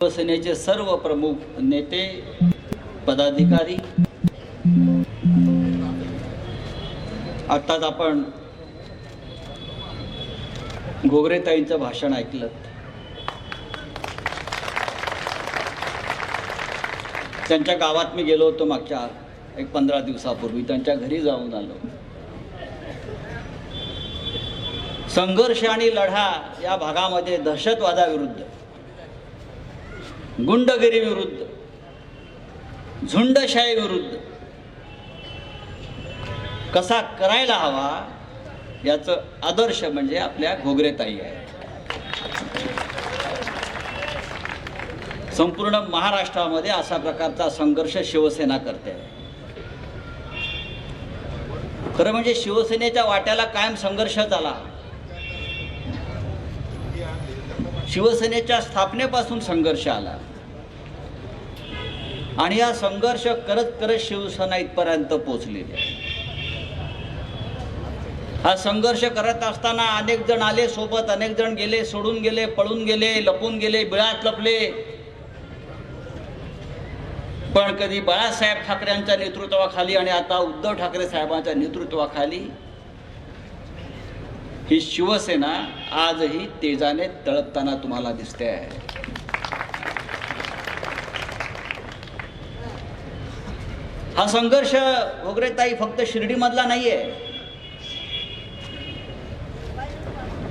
शिवसेनेचे सर्व प्रमुख नेते पदाधिकारी आत्ताच आपण घोगरेताईंचं भाषण ऐकलं। त्यांच्या गावात मी गेलो होतो मागच्या 15 दिवसापूर्वी, त्यांच्या घरी जाऊन आलो। संघर्ष आणि लढा या भागामध्ये दहशतवादाविरुद्ध, गुंडगिरी विरुद्ध, झुंडशाही विरुद्ध कसा करायला हवा याचं आदर्श म्हणजे आपल्या घोगरेताई आहे। संपूर्ण महाराष्ट्रामध्ये अशा प्रकारचा संघर्ष शिवसेना करते आहे। खरं म्हणजे शिवसेनेच्या वाट्याला कायम संघर्ष झाला। शिवसेनेच्या स्थापनेपासून संघर्ष आला आणि हा संघर्ष करत करत शिवसेना इथपर्यंत पोहोचलेली आहे। हा संघर्ष करत असताना अनेक जण आले सोबत, अनेक जण गेले, सोडून गेले, पळून गेले, लपून गेले, बिळात लपले। पण कधी बाळासाहेब ठाकरेंच्या नेतृत्वाखाली आणि आता उद्धव ठाकरे साहेबांच्या नेतृत्वाखाली ही शिवसेना आजही तेजाने तळपताना तुम्हाला दिसते आहे। हा संघर्ष घोगरेताई फक्त शिर्डीमधला नाहीये।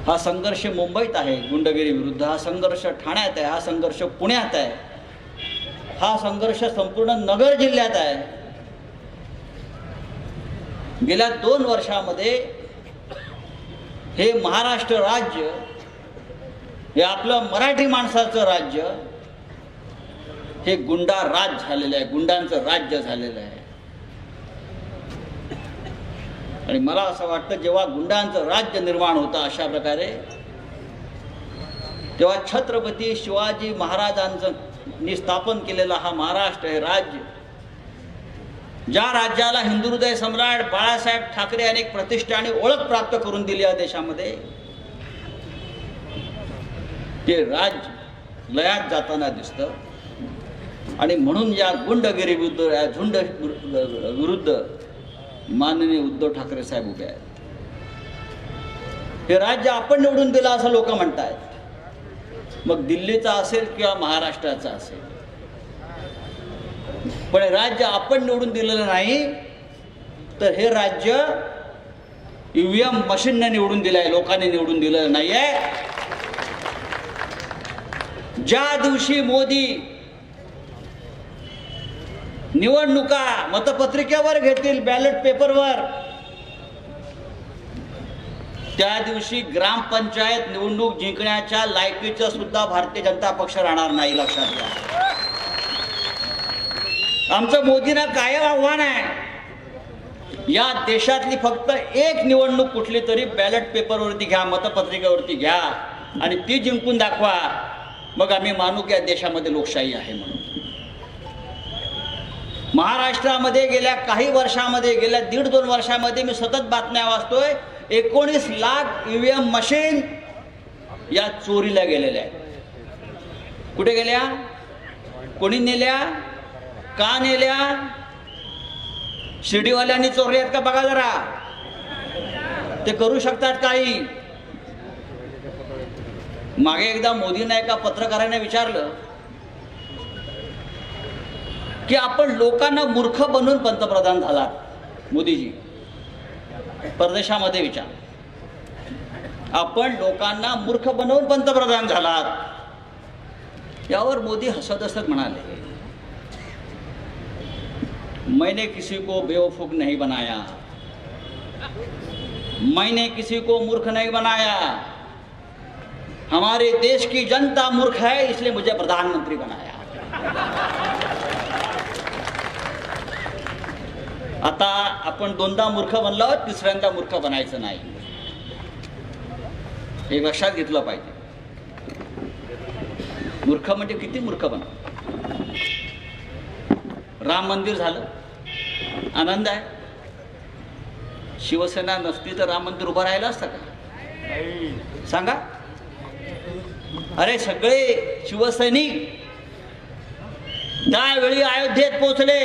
हा संघर्ष मुंबईत आहे गुंडगिरी विरुद्ध, हा संघर्ष ठाण्यात आहे, हा संघर्ष पुण्यात आहे, हा संघर्ष संपूर्ण नगर जिल्ह्यात आहे। गेल्या 2 वर्षामध्ये हे महाराष्ट्र राज्य, हे आपलं मराठी माणसाचं राज्य, हे गुंडा राज झालेलं आहे, गुंडांचं राज्य झालेलं आहे। आणि मला असं वाटतं जेव्हा गुंडांचं राज्य निर्माण होतं अशा प्रकारे, तेव्हा छत्रपती शिवाजी महाराजांनी स्थापन केलेला हा महाराष्ट्र हे राज्य, ज्या राज्याला हिंदुहृदय सम्राट बाळासाहेब ठाकरे यांनी एक प्रतिष्ठा आणि ओळख प्राप्त करून दिली या देशामध्ये, ते राज्य लयात जाताना दिसतं। आणि म्हणून या गुंडगिरी विरुद्ध, या झुंड विरुद्ध माननीय उद्धव ठाकरे साहेब उभे आहेत। हे राज्य आपण निवडून दिलं असं लोक म्हणतात, मग दिल्लीचा असेल किंवा महाराष्ट्राचा असेल, पण राज्य आपण निवडून दिलेलं नाही, तर हे राज्य ईव्हीएम मशीनने निवडून दिलं आहे, लोकांनी निवडून दिलेलं नाहीये। ज्या दिवशी मोदी निवडणुका मतपत्रिकेवर घेतील, बॅलेट पेपरवर, त्या दिवशी ग्रामपंचायत निवडणूक जिंकण्याच्या लायकीचं सुद्धा भारतीय जनता पक्ष राहणार नाही, लक्षात घ्या। आमचं मोदींना कायम आव्हान आहे, या देशातली फक्त एक निवडणूक कुठली तरी बॅलेट पेपरवरती घ्या, मतपत्रिकेवरती घ्या आणि ती जिंकून दाखवा, मग आम्ही मानू की या देशामध्ये लोकशाही आहे म्हणून। महाराष्ट्रामध्ये गेल्या काही वर्षामध्ये, गेल्या 1.5-2 वर्षामध्ये मी सतत बातम्या वाचतोय, 19 लाख ईव्हीएम मशीन या चोरीला गेलेल्या आहेत। कुठे गेल्या, कोणी नेल्या, का नेल्या, शिर्डीवाल्यांनी चोरल्या आहेत का बघा जरा, ते करू शकतात काही। मागे एकदा मोदींना एका पत्रकाराने विचारलं की आपण लोकांना मूर्ख बनवून पंतप्रधान झालात मोदीजी, परदेशामध्ये विचार, आपण लोकांना मूर्ख बनवून पंतप्रधान झालात। यावर मोदी हसत हसत म्हणाले, मैंने किसी को बेवकूफ नहीं बनाया, मैंने किसी को मूर्ख नहीं बनाया, हमारे देश की जनता मूर्ख है इसलिए मुझे प्रधानमंत्री बनाया। आता आपण 2दा मूर्ख बनलो, 3ऱ्यांदा मूर्ख बनायचं नाही, हे लक्षात घेतलं पाहिजे। मूर्ख म्हणजे किती मूर्ख बना। राम मंदिर झालं, आनंद आहे, शिवसेना नसती तर राम मंदिर उभं राहिलं असतं का सांगा? अरे सगळे शिवसैनिक त्यावेळी अयोध्येत पोहोचले,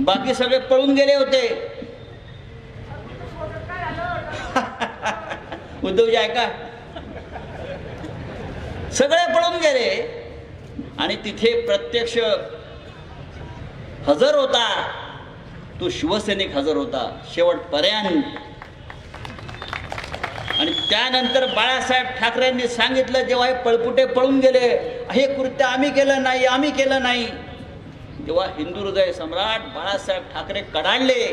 बाकी सगळे पळून गेले होते. उद्धवजी ऐका, सगळे पळून गेले आणि तिथे प्रत्यक्ष हजर होता तो शिवसैनिक हजर होता शेवटपर्यंत. आणि त्यानंतर बाळासाहेब ठाकरेंनी सांगितलं, जेव्हा हे पळपुटे पळून गेले, हे कृत्य आम्ही केलं नाही, आम्ही केलं नाही, तेव्हा हिंदू हृदय सम्राट बाळासाहेब ठाकरे कडाडले,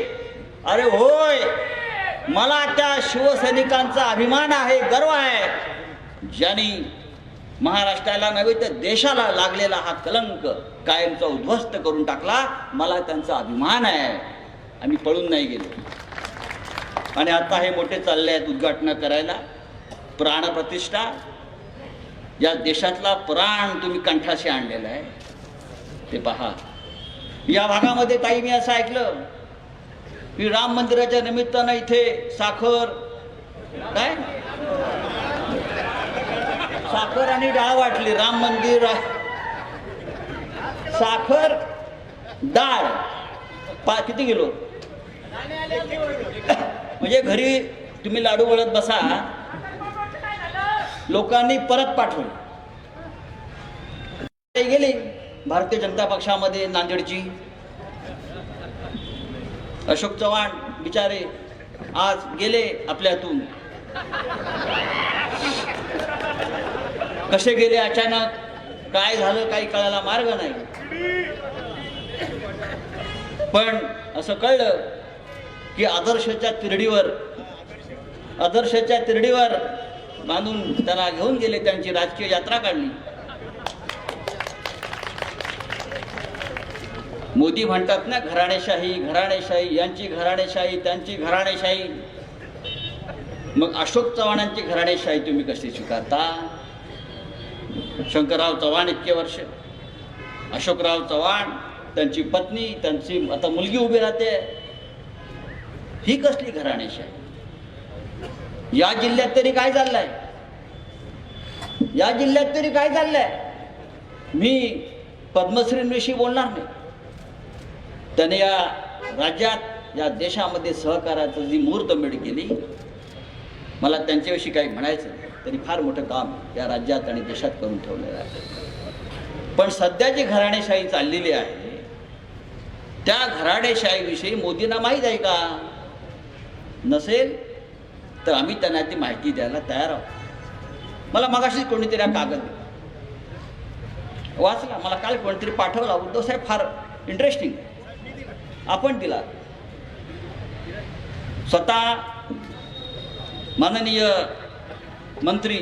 अरे होय, मला त्या शिवसैनिकांचा अभिमान आहे, गर्व आहे, ज्यांनी महाराष्ट्राला नव्हे तर देशाला लागलेला हा कलंक कायमचा उद्ध्वस्त करून टाकला. मला त्यांचा अभिमान आहे. आम्ही पळून नाही गेलो. आणि आता हे मोठे चालले आहेत उद्घाटन करायला. प्राणप्रतिष्ठा, या देशातला प्राण तुम्ही कंठाशी आणलेला आहे, ते पहा. या भागामध्ये ताई मी असं ऐकलं की राम मंदिराच्या निमित्तानं इथे साखर आणि डाळ वाटली. राम मंदिर, साखर, डाळ किती किलो? म्हणजे घरी तुम्ही लाडू वळत बसा, लोकांनी परत पाठवलं. गेली भारतीय जनता पक्षामध्ये नांदेडची. अशोक चव्हाण बिचारे आज गेले आपल्यातून. कसे गेले अचानक, काय झालं काही कळायला मार्ग नाही. पण असं कळलं की आदर्शच्या तिरडीवर बांधून त्यांना घेऊन गेले, त्यांची राजकीय यात्रा काढली. मोदी म्हणतात ना, घराणेशाही, घराणेशाही, यांची घराणेशाही, त्यांची घराणेशाही. मग अशोक चव्हाणांची घराणेशाही तुम्ही कशी स्वीकारता? शंकरराव चव्हाण इतके वर्ष, अशोकराव चव्हाण, त्यांची पत्नी, त्यांची आता मुलगी उभी राहते, ही कसली घराणेशाही? या जिल्ह्यात तरी काय चाललंय? या जिल्ह्यात तरी काय चाललंय? मी पद्मश्रींविषयी बोलणार नाही. त्याने या राज्यात, या देशामध्ये सहकार्याची जी मुहूर्तमेढ केली, मला त्यांच्याविषयी काही म्हणायचं नाही. तरी फार मोठं काम या राज्यात आणि देशात करून ठेवलेलं आहे. पण सध्या जी घराणेशाही चाललेली आहे, त्या घराणेशाहीविषयी मोदींना माहीत आहे का? नसेल तर आम्ही त्यांना ती माहिती द्यायला तयार आहोत. मला मगाशी कोणीतरी कागद वाचला, मला काल कोणीतरी पाठवला, उद्धव साहेब फार इंटरेस्टिंग, आपण दिला. स्वतः माननीय मंत्री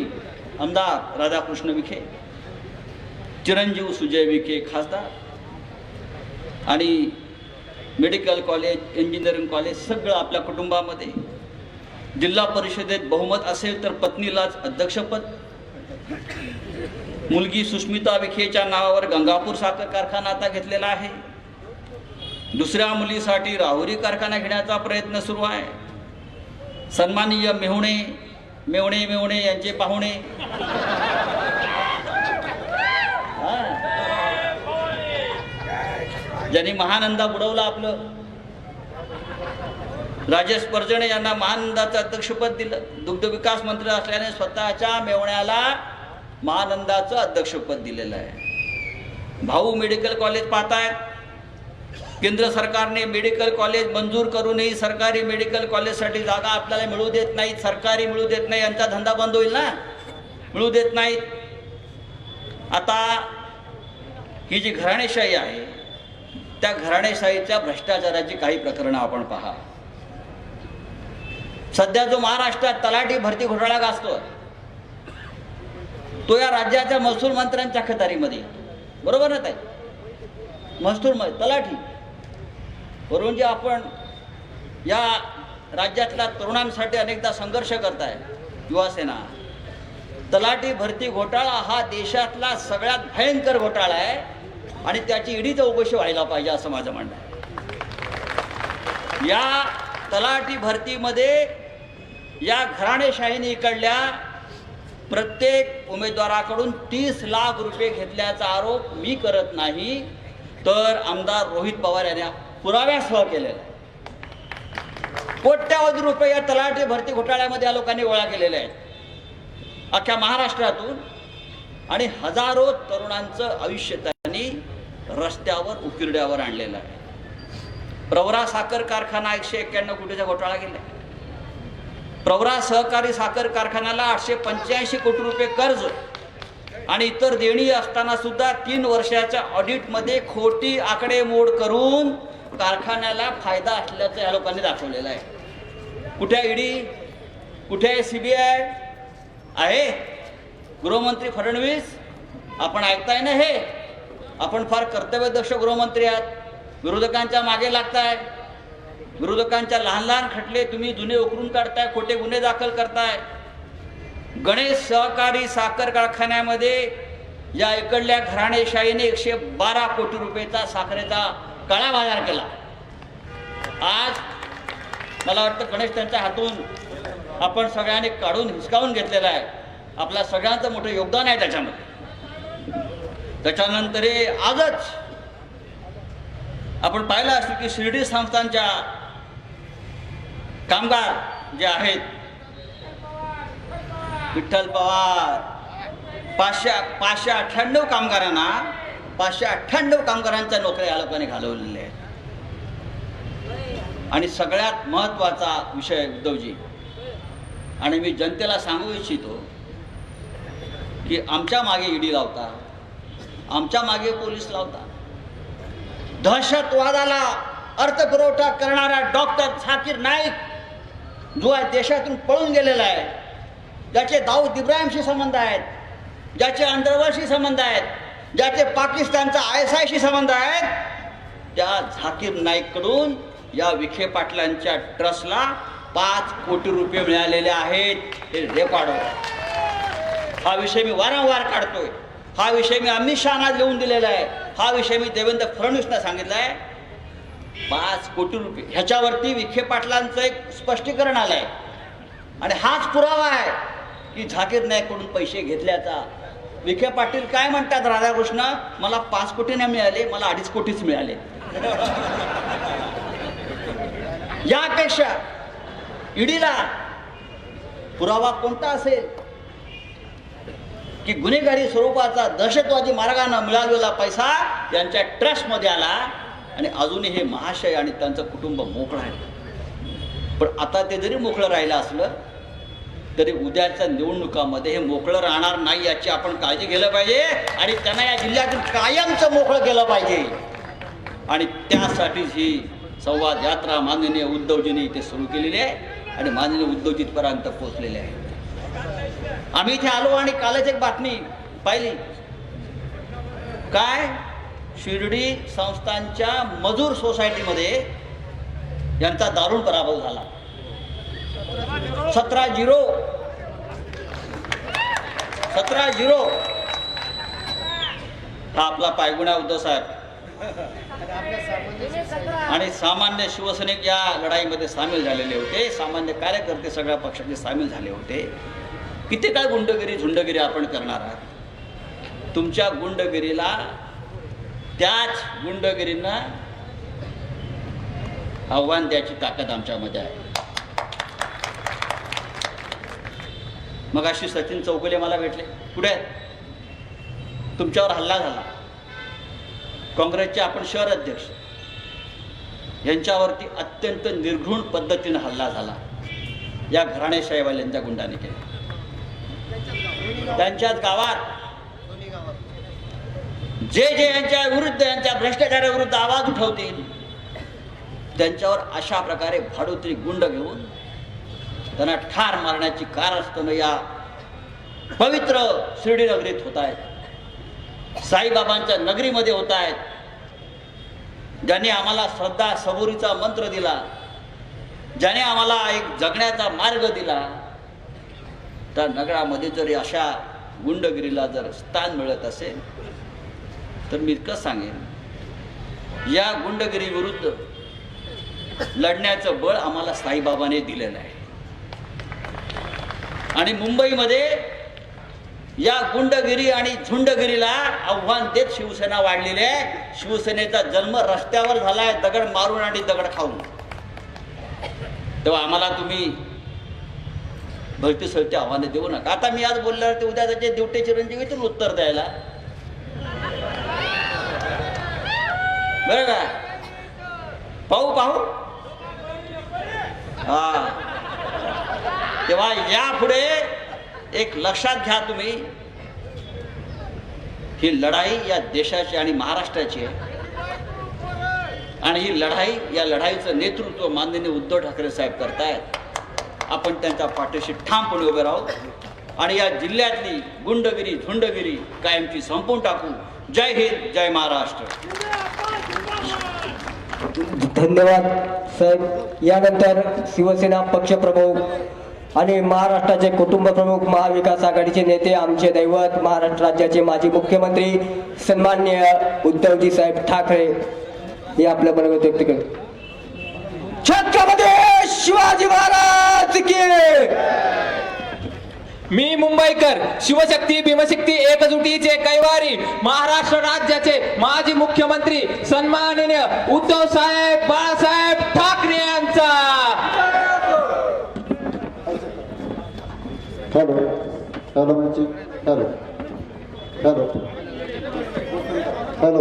आमदार राधाकृष्ण विखे, चिरंजीव सुजय विखे खासदार, आणि मेडिकल कॉलेज, इंजिनिअरिंग कॉलेज सगळं आपल्या कुटुंबामध्ये. जिल्हा परिषदेत बहुमत असेल तर पत्नीलाच अध्यक्षपद. मुलगी सुष्मिता विखेच्या नावावर गंगापूर साखर कारखाना आता घेतलेला आहे. दुसऱ्या मुलीसाठी राहुरी कारखाना घेण्याचा प्रयत्न सुरू आहे. सन्माननीय मेवणे यांचे पाहुणे, ज्यांनी महानंदा बुडवला आपलं, राजेश परजणे यांना महानंदाचं अध्यक्षपद दिलं. दुग्ध विकास मंत्री असल्याने स्वतःच्या मेवण्याला महानंदाचं अध्यक्षपद दिलेलं आहे. भाऊ मेडिकल कॉलेज पाहतायत. केंद्र सरकारने मेडिकल कॉलेज मंजूर करूनही सरकारी मेडिकल कॉलेजसाठी जागा आपल्याला मिळू देत नाहीत. सरकारी मिळू देत नाही, यांचा धंदा बंद होईल ना, मिळू देत नाहीत. आता ही जी घराणेशाही आहे, त्या घराणेशाहीच्या भ्रष्टाचाराची काही प्रकरणं आपण पहा. सध्या जो महाराष्ट्रात तलाठी भरती घोटाळा गाजतोय, तो या राज्याच्या महसूल मंत्र्यांच्या खतारीमध्ये, बरोबर ना ताई? महसूल तलाठी वरून जे आपण या राज्यातल्या तरुणांसाठी अनेकदा संघर्ष करताय, युवासेना, तलाठी भरती घोटाळा हा देशातला सगळ्यात भयंकर घोटाळा आहे आणि त्याची ईडी चौकशी व्हायला पाहिजे असं माझं म्हणणं आहे. या तलाठी भरतीमध्ये या घराणेशाहीने इकडल्या प्रत्येक उमेदवाराकडून 30 लाख रुपये घेतल्याचा आरोप मी करत नाही, तर आमदार रोहित पवार यांनी पुराव्यासह केलेला आहे. कोट्यावधी रुपये या तलाठी भरती घोटाळ्यामध्ये या लोकांनी गोळा केलेले आहेत अख्ख्या महाराष्ट्रातून, आणि हजारो तरुणांचं आयुष्य त्यांनी रस्त्यावर उकिरड्यावर आणलेलं आहे. प्रवरा साखर कारखाना 191 कोटीचा घोटाळा केला. प्रवरा सहकारी साखर कारखान्याला 885 कोटी रुपये कर्ज आणि इतर देणी असताना सुद्धा 3 वर्षाच्या ऑडिटमध्ये खोटी आकडेमोड करून कारखान्याला फायदा असल्याचं या लोकांनी दाखवलेलं आहे. कुठे ईडी, कुठे CBI आहे? गृहमंत्री फडणवीस, आपण ऐकताय ना हे? आपण फार कर्तव्यदक्ष गृहमंत्री आहात. विरोधकांच्या मागे लागताय, विरोधकांच्या लहान लहान खटले तुम्ही जुने उकरून काढताय, खोटे गुन्हे दाखल करताय. गणेश सहकारी साखर कारखान्यामध्ये या इकडल्या घराणेशाहीने 112 कोटी रुपयेचा साखरेचा काळा बाजार केला. आज मला वाटतं गणेश त्यांच्या हातून आपण सगळ्यांनी काढून हिसकावून घेतलेला आहे. आपल्या सगळ्यांचं मोठं योगदान आहे त्याच्यामध्ये. त्याच्यानंतर हे आजच आपण पाहिलं असेल की शिर्डी संस्थांच्या कामगार जे आहेत, विठ्ठल पवार, 598 कामगारांना 598 कामगारांच्या नोकऱ्या या लोकांनी घालवलेल्या आहेत. आणि सगळ्यात महत्त्वाचा विषय उद्धवजी, आणि मी जनतेला सांगू इच्छितो की आमच्या मागे ईडी लावता, आमच्या मागे पोलीस लावता. दहशतवादाला अर्थपुरवठा करणारा डॉक्टर झाकीर नाईक जो आहे देशातून पळून गेलेला आहे, ज्याचे दाऊद इब्राहिमशी संबंध आहेत, ज्याचे अंडरवर्ल्डशी संबंध आहेत, ज्याचे पाकिस्तानचा ISI संबंध आहेत, त्या झाकीर नाईककडून या विखे पाटलांच्या ट्रस्टला 5 कोटी रुपये मिळालेले आहेत. हे रेकॉर्ड आहे. हा विषय मी वारंवार काढतोय. हा विषय मी अमित शहाना लिहून दिलेला आहे. हा विषय मी देवेंद्र फडणवीसना सांगितला आहे. 5 कोटी रुपये ह्याच्यावरती विखे पाटलांचं एक स्पष्टीकरण आलंय, आणि हाच पुरावा आहे की झाकीर नाईककडून पैसे घेतल्याचा. विखे पाटील काय म्हणतात, राधाकृष्ण मला 5 कोटी नाही मिळाले, मला 2.5 कोटीच मिळाले. यापेक्षा ईडीला पुरावा कोणता असेल की गुन्हेगारी स्वरूपाचा दहशतवादी मार्गाने मिळालेला पैसा यांच्या ट्रस्टमध्ये आला, आणि अजूनही हे महाशय आणि त्यांचं कुटुंब मोकळं आहे. पण आता ते जरी मोकळं राहिलं असलं तरी उद्याच्या निवडणुकामध्ये हे मोकळं राहणार नाही याची आपण काळजी घ्यायला पाहिजे, आणि त्यांना या जिल्ह्यातून कायमचं मोकळं केलं पाहिजे. आणि त्यासाठीच ही संवाद यात्रा माननीय उद्धवजींनी इथे सुरू केलेली आहे आणि माननीय उद्धवजीपर्यंत पोहोचलेले आहे. आम्ही इथे आलो आणि कालच एक बातमी पाहिली. काय, शिर्डी संस्थांच्या मजूर सोसायटीमध्ये यांचा दारुण पराभव झाला. 17-0 हा आपला पायगुणा उद्धव साहेब. आणि सामान्य शिवसैनिक या लढाईमध्ये सामील झालेले होते, सामान्य कार्यकर्ते सगळ्या पक्षाचे सामील झाले होते. किती काय गुंडगिरी झुंडगिरी आपण करणार आहात? तुमच्या गुंडगिरीला त्याच गुंडगिरींना आव्हान द्यायची ताकद आमच्यामध्ये आहे. मग अशी सचिन चौगुले मला भेटले, कुठे आहेत? तुमच्यावर हल्ला झाला. काँग्रेसचे आपण शहर अध्यक्ष, यांच्यावरती अत्यंत निर्घृण पद्धतीने हल्ला झाला. या घराणेशाहीवाल्यांच्या गुंडाने केला. त्यांच्याच गावात जे यांच्या विरुद्ध, यांच्या भ्रष्टाचाराविरुद्ध आवाज उठवतील त्यांच्यावर अशा प्रकारे भाडोत्री गुंड घेऊन त्यांना ठार मारण्याची कारस्थानं या पवित्र शिर्डी नगरीत होत आहेत, साईबाबांच्या नगरीमध्ये होत आहेत. ज्यांनी आम्हाला श्रद्धा सबुरीचा मंत्र दिला, ज्याने आम्हाला एक जगण्याचा मार्ग दिला, त्या नगरामध्ये जर अशा गुंडगिरीला जर स्थान मिळत असेल तर मी इतकंच सांगेन, या गुंडगिरी विरुद्ध लढण्याचं बळ आम्हाला साईबाबाने दिलेलं आहे. आणि मुंबईमध्ये या गुंडगिरी आणि झुंडगिरीला आव्हान देत शिवसेना वाढलेली आहे. शिवसेनेचा जन्म रस्त्यावर झालाय, दगड मारून आणि दगड खाऊन. तेव्हा आम्हाला तुम्ही भलती सळती आव्हाने देऊ नका. आता मी आज बोलल्यावर ते उद्या त्याचे दिवटे चिरंजीव येतील उत्तर द्यायला, बरं का? पाहू हा. तेव्हा यापुढे एक लक्षात घ्या तुम्ही, ही लढाई या देशाची आणि महाराष्ट्राची आहे. आणि ही लढाई, या लढाईचं नेतृत्व माननीय उद्धव ठाकरे साहेब करतायत. आपण त्यांच्या पाठीशी ठामपणे उभे राहू आणि या जिल्ह्यातली गुंडगिरी झुंडगिरी कायमची संपवून टाकू. जय हिंद, जय महाराष्ट्र. धन्यवाद साहेब. यानंतर शिवसेना पक्षप्रमुख आणि महाराष्ट्राचे कुटुंब प्रमुख, महाविकास आघाडीचे नेते, आमचे दैवत, महाराष्ट्र राज्याचे माजी मुख्यमंत्री सन्माननीय उद्धवजी साहेब ठाकरे हे आपल्या बरोबर व्यक्त करतात. छत्रपती शिवाजी महाराज की. मी मुंबईकर, शिवशक्ती भीमशक्ती एकजुटीचे कैवारी, महाराष्ट्र राज्याचे माजी मुख्यमंत्री सन्माननीय उद्धव साहेब बाळासाहेब ठाकरे यांचा. Hello hello hello hello hello.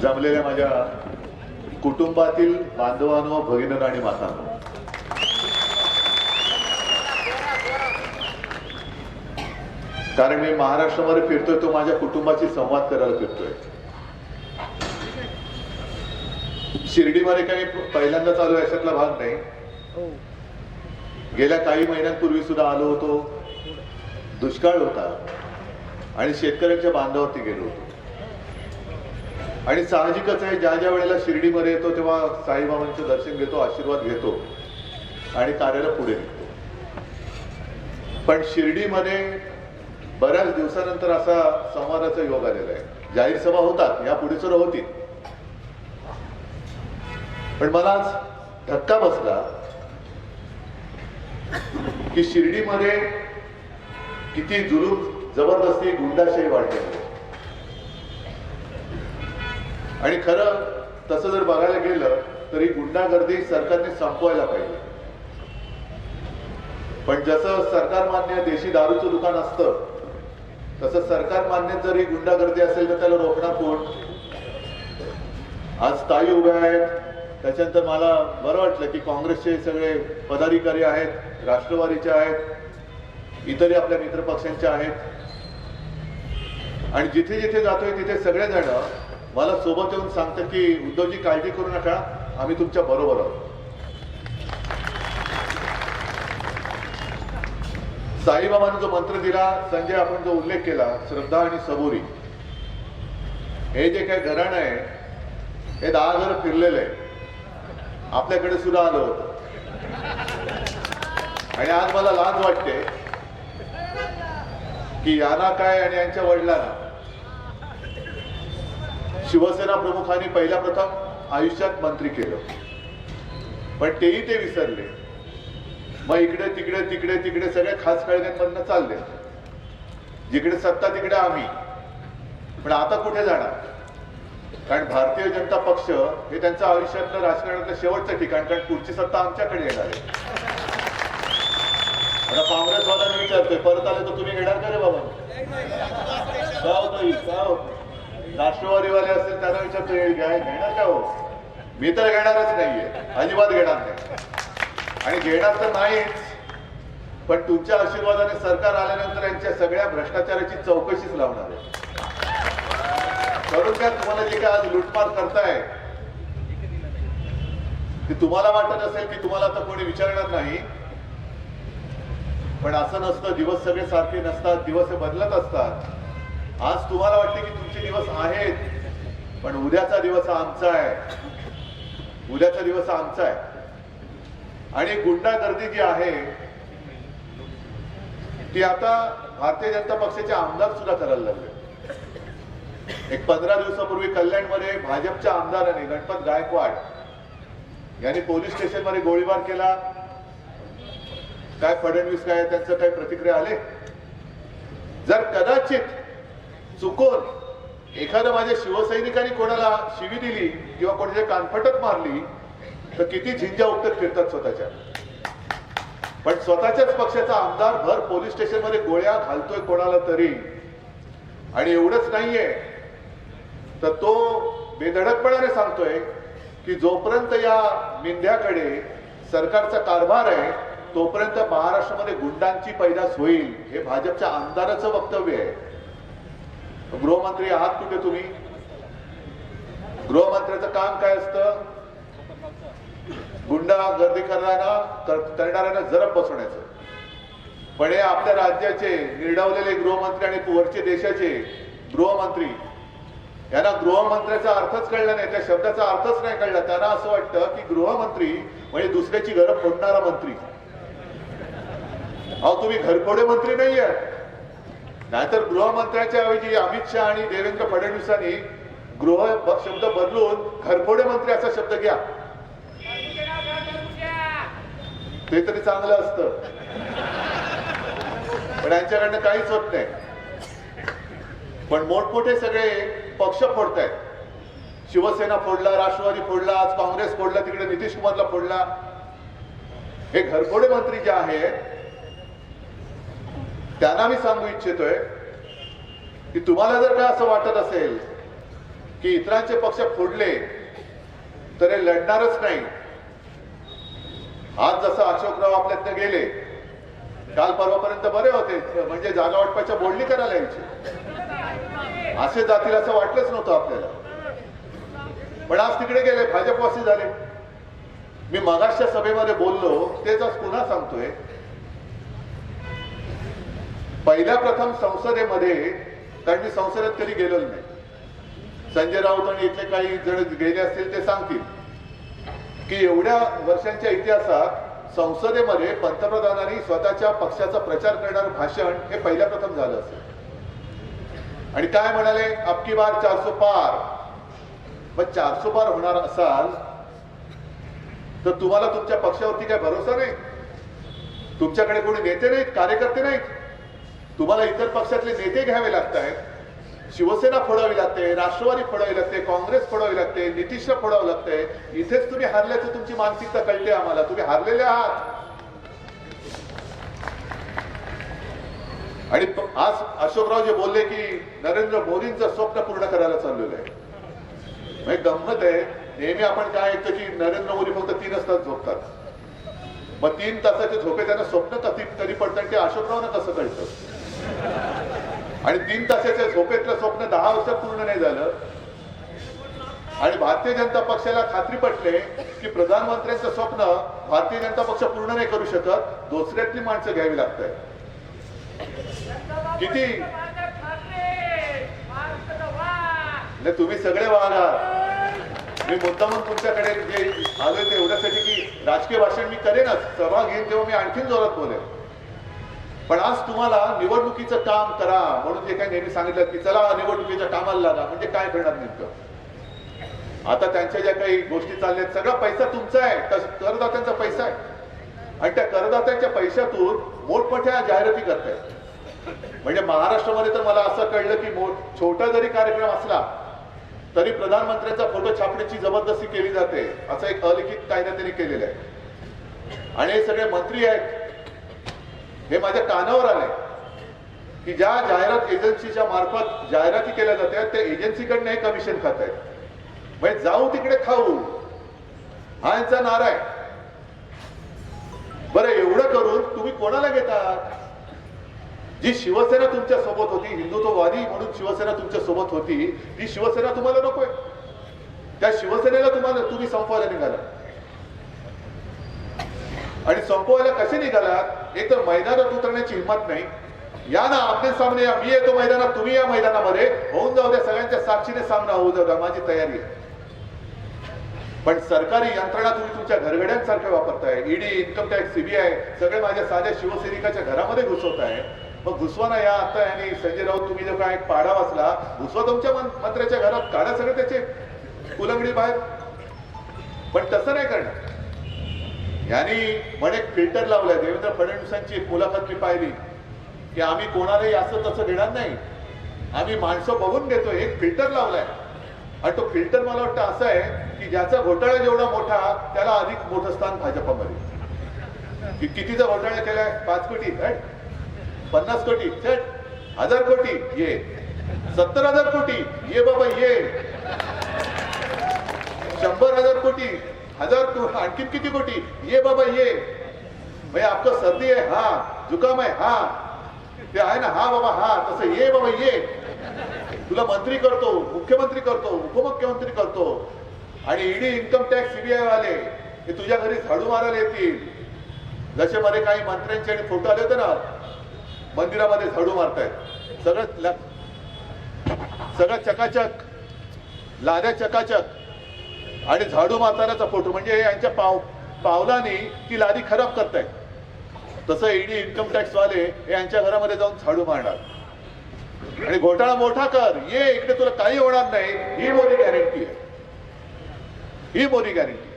जमलेल्या माझ्या कुटुंबातील बांधवांनो, भगिनींनो आणि मातांनो, कारण मी महाराष्ट्रामध्ये फिरतोय तो माझ्या कुटुंबाशी संवाद करायला फिरतोय. शिर्डीमध्ये काही पहिल्यांदा चालू आहे अशातला भाग नाही. गेल्या काही महिन्यांपूर्वी सुद्धा आलो होतो. दुष्काळ होता आणि शेतकऱ्यांच्या बांधावरती गेलो होतो. आणि साहजिकच आहे, ज्या ज्या वेळेला शिर्डीमध्ये येतो तेव्हा साईबाबांचं दर्शन घेतो, आशीर्वाद घेतो आणि कार्याला पुढे निघतो. पण शिर्डीमध्ये बऱ्याच दिवसानंतर असा संवादाचा योग आलेला आहे. जाहीर सभा होतात, या पुढे सुद्धा होतील. पण मला आज धक्का बसला की शिर्डीमध्ये किती जुलूम, जबरदस्ती, गुंडाशाही वाढली आहे. आणि खरं तसं जर बघायला गेलं तरी गुंडागर्दी सरकारने संपवायला पाहिजे. पण जसं सरकार मान्य देशी दारूचं दुकान असतं तसं सरकार मान्य जर ही गुंडागर्दी असेल तर त्याला रोखणार कोण? आज ताई उभ्या आहेत. त्याच्यानंतर मला बरं वाटलं की काँग्रेसचे सगळे पदाधिकारी आहेत, राष्ट्रवादीचे आहेत, इतरही आपल्या मित्र पक्षांचे आहेत. आणि जिथे जिथे जातोय तिथे सगळेजण मला सोबत येऊन सांगतात की उद्धवजी काळजी करू नका, आम्ही तुमच्या बरोबर आहोत. साईबाबांनी जो मंत्र दिला, संजय आपण जो उल्लेख केला, श्रद्धा आणि सबुरी, हे जे काही घराणं आहे हे 10 घर फिरलेलं आहे. आपल्याकडे सुद्धा आलं होतं. आणि आज मला लाज वाटते की यांना काय आणि यांच्या वडिलांना शिवसेना प्रमुखांनी पहिल्या प्रथम आयुष्यात मंत्री केलं, पण तेही ते विसरले. मग इकडे तिकडे तिकडे तिकडे सगळे खास काळग्यांमधनं चालले. जिकडे सत्ता तिकडे आम्ही. पण आता कुठे जाणार? कारण भारतीय जनता पक्ष हे त्यांचं आयुष्यातलं राजकारणातलं शेवटचं ठिकाण, कारण पुढची सत्ता आमच्याकडे येणार आहे. आता काँग्रेसवाल्यांनी विचारतोय, परत आले तर तुम्ही घेणार का रे बाबा? का होतं का होतं? राष्ट्रवादीवाले असेल त्यांना विचारतोय, घेणार का हो? मी तर घेणारच नाहीये, अजिबात घेणार नाही. आणि घेणार तर नाहीच, पण तुमच्या आशीर्वादाने सरकार आल्यानंतर यांच्या सगळ्या भ्रष्टाचाराची चौकशीच लावणार आहे. करून काय तुम्हाला जे काय आज लुटमार करताय ते तुम्हाला वाटत असेल की तुम्हाला आता कोणी विचारणार नाही, पण असं नसतं. दिवस सगळे सारखे नसतात, दिवस हे बदलत असतात. आज तुम्हाला वाटते की तुमचे दिवस आहेत, पण उद्याचा दिवस हा आमचा आहे. उद्याचा दिवस हा आमचा आहे. आणि गुंडागर्दी जी आहे ती आता भारतीय जनता पक्षाचे आमदार सुद्धा करायला लागले. एक 15 दिवसापूर्वी कल्याणमध्ये भाजपच्या आमदाराने गणपत गायकवाड यांनी पोलीस स्टेशनमध्ये गोळीबार केला. काय फडणवीस काय त्यांचं काही प्रतिक्रिया आले? जर कदाचित चुकून एखादं माझ्या शिवसैनिकांनी कोणाला शिवी दिली किंवा कोणाच्या कानफटत मारली तर किती झिंजा उत्तर फिरतात स्वतःच्या. पण स्वतःच्याच पक्षाचा आमदार भर पोलीस स्टेशन मध्ये गोळ्या घालतोय कोणाला तरी. आणि एवढंच नाहीये तर तो बेधडकपणाने सांगतोय की जोपर्यंत या मिंध्याकडे सरकारचा कारभार आहे तोपर्यंत महाराष्ट्रामध्ये गुंडांची पैदास होईल. हे भाजपच्या आमदाराचं वक्तव्य आहे. गृहमंत्री आहात कुठे तुम्ही? गृहमंत्र्याचं काम काय असतं? गुंडा गर्दी करणाऱ्यांना जरब बसवण्याचं. पण हे आपल्या राज्याचे निर्डावलेले गृहमंत्री आणि वरचे देशाचे गृहमंत्री यांना गृहमंत्र्याचा अर्थच कळला नाही, त्या शब्दाचा अर्थच नाही कळला. त्यांना असं वाटतं की गृहमंत्री म्हणजे दुसऱ्याची घरं फोडणारा मंत्री. अहो तुम्ही घरफोडे मंत्री नाहीये. नाहीतर गृहमंत्र्याच्या ऐवजी अमित शहा आणि देवेंद्र फडणवीसांनी गृह शब्द बदलून घरफोडे मंत्री असा शब्द घ्या, ते तरी चांगलं असतं. पण यांच्याकडनं काहीच होत नाही. पण मोठमोठे सगळे पक्ष फोडतायत. शिवसेना फोडला, राष्ट्रवादी फोडला, आज काँग्रेस फोडला, तिकडे नितीश कुमारला फोडला. हे घरफोडे मंत्री जे आहेत त्यांना मी सांगू इच्छितोय की तुम्हाला जर काय असं वाटत असेल की इतरांचे पक्ष फोडले तर हे लढणारच नाही. आज जसं अशोकराव आपल्यातनं गेले, काल परवापर्यंत बरे होते, म्हणजे जागा वाटपाच्या बोलणी करायला यायची, असे जातील असं वाटलंच नव्हतं आपल्याला. पण आज तिकडे गेले, भाजपवासी झाले. मी मगाशच्या सभेमध्ये बोललो तेच आज पुन्हा सांगतोय. पहिल्या प्रथम संसदेमध्ये, कारण मी संसदेत कधी गेलेलो नाही, संजय राऊत आणि इथले काही जण गेले असतील ते सांगतील की एवढ्या वर्षांच्या इतिहासात संसदेमध्ये पंतप्रधानांनी स्वतःच्या पक्षाचा प्रचार करणारं भाषण हे पहिल्या प्रथम झालं असेल. आणि काय म्हणाले? अबकी बार 400 पार. मग 400 पार होणार असाल तर तुम्हाला तुमच्या पक्षावरती काय भरोसा नाही? तुमच्याकडे कोणी नेते नाहीत, कार्यकर्ते नाहीत? तुम्हाला इतर पक्षातले नेते घ्यावे लागत आहेत. शिवसेना फोडावी लागते, राष्ट्रवादी फोडावी लागते, काँग्रेस फोडावी लागते, नितीशला फोडावं लागतंय. इथेच तुम्ही हारल्याचं तुमची मानसिकता कळते आम्हाला. तुम्ही हारलेले आहात. आणि आज अशोकराव जे बोलले की नरेंद्र मोदींचं स्वप्न पूर्ण करायला चाललेलं आहे. म्हणजे गंमत आहे, नेहमी आपण काय ऐकतो की नरेंद्र मोदी फक्त 3 तास झोपतात. मग 3 तासाचे झोपे त्यांना स्वप्न कधी पडतं ते अशोकरावना कसं कळतं? आणि 3 तासाच्या झोपेतलं स्वप्न 10 वर्षात पूर्ण नाही झालं. आणि भारतीय जनता पक्षाला खात्री पटले की प्रधानमंत्र्यांचं स्वप्न भारतीय जनता पक्ष पूर्ण नाही करू शकत, दुसऱ्यातली माणसं घ्यावी लागतात. किती तुम्ही सगळे वागा. मी मुद्दामून तुमच्याकडे जे आलोय ते एवढ्यासाठी की राजकीय भाषण मी करेनच, सभा घेईन तेव्हा मी आणखीन जोरात बोलेन. पण आज तुम्हाला निवडणुकीचं काम करा म्हणून जे काही नेहमी सांगितलं की चला निवडणुकीच्या कामाला लागा, म्हणजे काय करणार नेमकं? आता त्यांच्या ज्या काही गोष्टी चालल्या सगळा पैसा तुमचा आहे, करदात्यांचा पैसा आहे. आणि त्या करदात्यांच्या पैशातून मोठमोठ्या जाहिराती करतायत. म्हणजे महाराष्ट्रामध्ये तर मला असं कळलं की छोटा जरी कार्यक्रम असला तरी प्रधानमंत्र्यांचा फोटो छापण्याची जबरदस्ती केली जाते. असं एक अलिखित कायदा त्यांनी केलेला आहे. आणि हे सगळे मंत्री आहेत, हे माझ्या कानावर आले की ज्या जाहिरात एजन्सीच्या मार्फत जाहिराती केल्या जातात त्या एजन्सीकडनं हे कमिशन खात आहेत. म्हणजे जाऊ तिकडे खाऊ हा यांचा नारा आहे. बरं एवढं करून तुम्ही कोणाला घेतात? जी शिवसेना तुमच्या सोबत होती, हिंदुत्ववादी म्हणून शिवसेना तुमच्या सोबत होती, ती शिवसेना तुम्हाला नकोय. त्या शिवसेनेला तुम्ही संपवायला निघाला. आणि संपवायला कसे निघालात? एक तर मैदानात उतरण्याची हिंमत नाही, या ना आपले सामने या, मी येतो मैदानात, तुम्ही या मैदानामध्ये, होऊन जाऊ द्या, सगळ्यांच्या साक्षीने सामना होऊ जाऊ द्या, माझी तयारी आहे. पण सरकारी यंत्रणा तुम्ही तुमच्या घरगड्यांसारख्या वापरताय. ईडी, इन्कम टॅक्स, सीबीआय सगळे माझ्या साध्या शिवसैनिकाच्या घरामध्ये घुसवताय. मग घुसवा ना या. आता आणि संजय राऊत तुम्ही जो काय एक पाडा वाचला, घुसवा तुमच्या मंत्र्याच्या घरात, काढा सगळे त्याचे कुलंगडी बाहेर. पण तसं नाही करणार. यांनी म्हणे फिल्टर लावलाय. देवेंद्र फडणवीसांची एक मुलाखत मी पाहिली की आम्ही कोणालाही असं तसं घेणार नाही, आम्ही माणसं बघून घेतो. एक फिल्टर लावलाय आणि तो फिल्टर मला वाटतं असा आहे की ज्याचा घोटाळा जेवढा मोठा त्याला अधिक मोठं स्थान भाजपामध्ये. कितीचा घोटाळा केलाय? 5 कोटी, 50 कोटी, 1000 कोटी, ये 70,000 कोटी, ये बाबा ये 100,000 कोटी, 1000 आणखी किती कोटी, ये बाबा ये. भाई आपका सर्दी आहे, हा जुकाम आहे, हा ते आहे ना, हा बाबा हा, तसं ये बाबा ये. तुला मंत्री करतो, मुख्यमंत्री करतो, उपमुख्यमंत्री करतो. आणि ईडी, इन्कम टॅक्स, सीबीआय वाले हे तुझ्या घरी झाडू मारायला येतील. जसे मध्ये काही मंत्र्यांचे आणि फोटो आले होते ना, मंदिरामध्ये झाडू मारतायत, सगळं चकाचक, लाद्या चकाचक, आणि झाडू मारतानाचा फोटो म्हणजे यांच्या पावलाने ती लादी खराब करतायत. तसं ईडी, इन्कम टॅक्स वाले हे यांच्या घरामध्ये जाऊन झाडू मारणार आणि घोटाळा मोठा कर, ये इकडे, तुला काही होणार नाही, ही मोदी गॅरंटी आहे, ही मोदी गॅरंटी.